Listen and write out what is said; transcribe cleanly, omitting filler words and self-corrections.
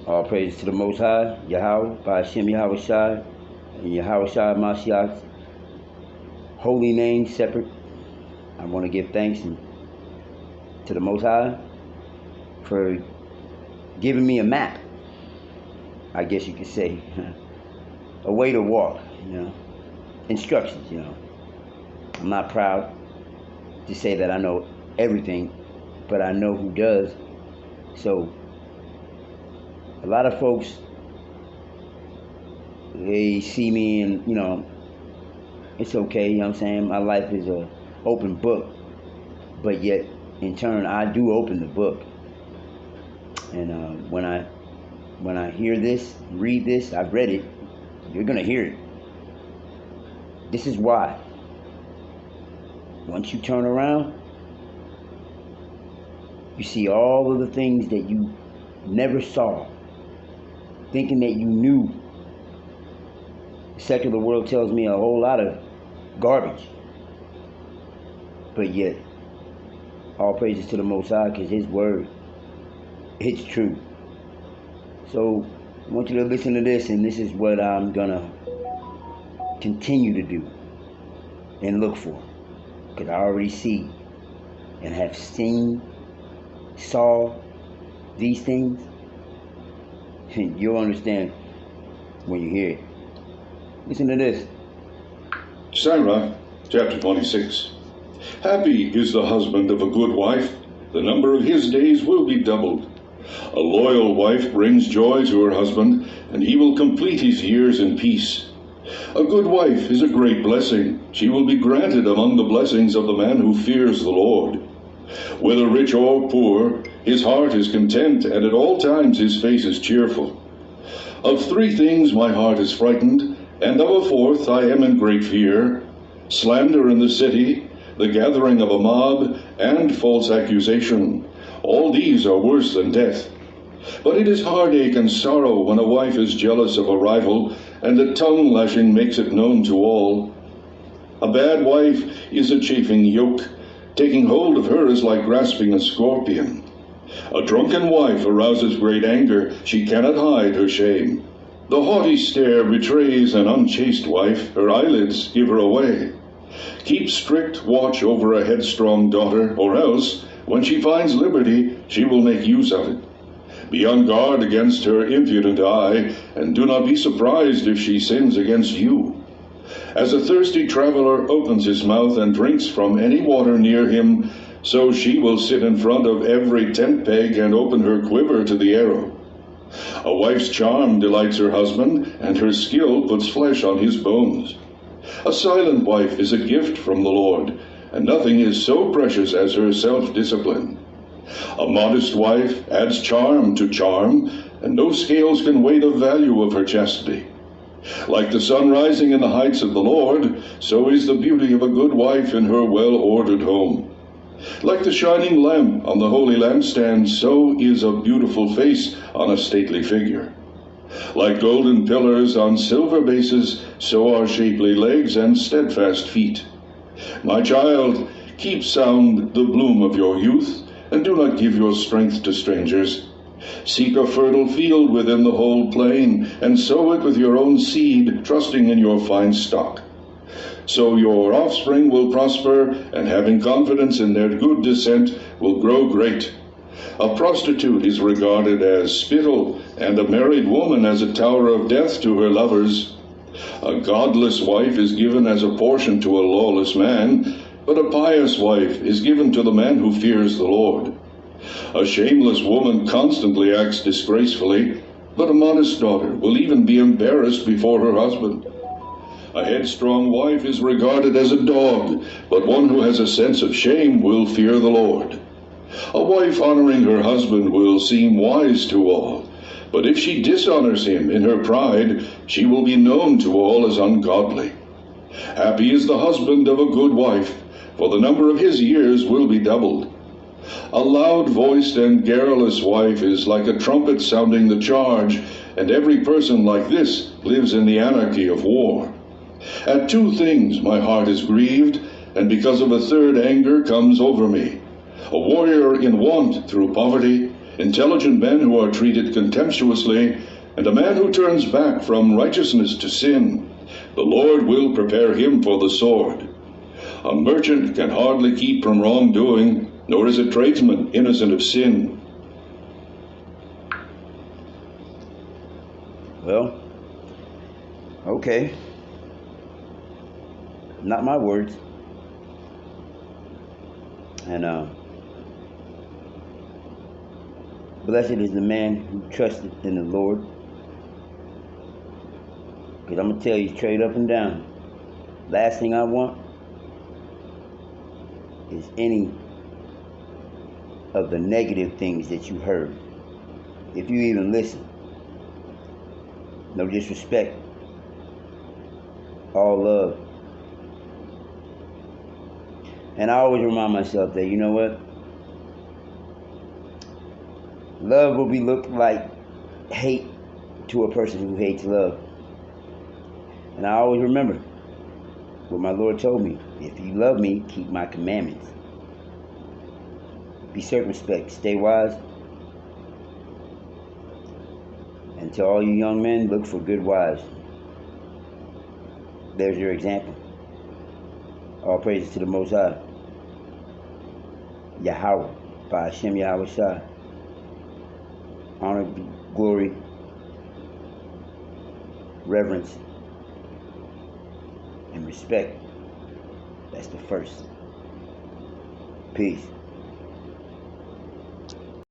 All praise to the Most High, Yahweh, by Hashem Yahweh Shai, and Yahweh Shai Mashiach's holy name separate. I want to give thanks to the Most High for giving me a map, I guess you could say, a way to walk, instructions, I'm not proud to say that I know everything, but I know who does. So a lot of folks, they see me and, it's okay, you know what I'm saying? My life is an open book, but yet in turn I do open the book. And when I hear this, read this, I've read it, you're gonna hear it. This is why. Once you turn around, you see all of the things that you never saw, thinking that you knew. The secular world tells me a whole lot of garbage, but yet all praises to the Most High, because His word, it's true. So I want you to listen to this, and this is what I'm gonna continue to do and look for, because I already see and have saw these things. You'll understand when you hear it. Listen to this. Sirach, chapter 26. Happy is the husband of a good wife. The number of his days will be doubled. A loyal wife brings joy to her husband, and he will complete his years in peace. A good wife is a great blessing. She will be granted among the blessings of the man who fears the Lord. Whether rich or poor, his heart is content, and at all times his face is cheerful. Of three things my heart is frightened, and of a fourth I am in great fear: slander in the city, the gathering of a mob, and false accusation. All these are worse than death. But it is heartache and sorrow when a wife is jealous of a rival, and the tongue lashing makes it known to all. A bad wife is a chafing yoke. Taking hold of her is like grasping a scorpion. A drunken wife arouses great anger. She cannot hide her shame. The haughty stare betrays an unchaste wife. Her eyelids give her away. Keep strict watch over a headstrong daughter, or else, when she finds liberty, she will make use of it. Be on guard against her impudent eye, and do not be surprised if she sins against you. As a thirsty traveler opens his mouth and drinks from any water near him, so she will sit in front of every tent peg and open her quiver to the arrow. A wife's charm delights her husband, and her skill puts flesh on his bones. A silent wife is a gift from the Lord, and nothing is so precious as her self-discipline. A modest wife adds charm to charm, and no scales can weigh the value of her chastity. Like the sun rising in the heights of the Lord, so is the beauty of a good wife in her well-ordered home. Like the shining lamp on the holy lampstand, so is a beautiful face on a stately figure. Like golden pillars on silver bases, so are shapely legs and steadfast feet. My child, keep sound the bloom of your youth, and do not give your strength to strangers. Seek a fertile field within the whole plain, and sow it with your own seed, trusting in your fine stock. So your offspring will prosper, and having confidence in their good descent, will grow great. A prostitute is regarded as spittle, and a married woman as a tower of death to her lovers. A godless wife is given as a portion to a lawless man, but a pious wife is given to the man who fears the Lord. A shameless woman constantly acts disgracefully, but a modest daughter will even be embarrassed before her husband. A headstrong wife is regarded as a dog, but one who has a sense of shame will fear the Lord. A wife honoring her husband will seem wise to all, but if she dishonors him in her pride, she will be known to all as ungodly. Happy is the husband of a good wife, for the number of his years will be doubled. A loud-voiced and garrulous wife is like a trumpet sounding the charge, and every person like this lives in the anarchy of war. At two things my heart is grieved, and because of a third anger comes over me: a warrior in want through poverty, intelligent men who are treated contemptuously, and a man who turns back from righteousness to sin. The Lord will prepare him for the sword. A merchant can hardly keep from wrongdoing, nor is a tradesman innocent of sin. Well, okay. Not my words. And blessed is the man who trusted in the Lord. Because I'm going to tell you straight up and down, last thing I want is any of the negative things that you heard. If you even listen. No disrespect. All love. And I always remind myself that, you know what? Love will be looked like hate to a person who hates love. And I always remember what my Lord told me. If you love me, keep my commandments. Be circumspect, stay wise. And to all you young men, look for good wives. There's your example. All praises to the Most High. Yahweh, by Hashem Yahweh Shai. Honor, glory, reverence, and respect. That's the first. Peace.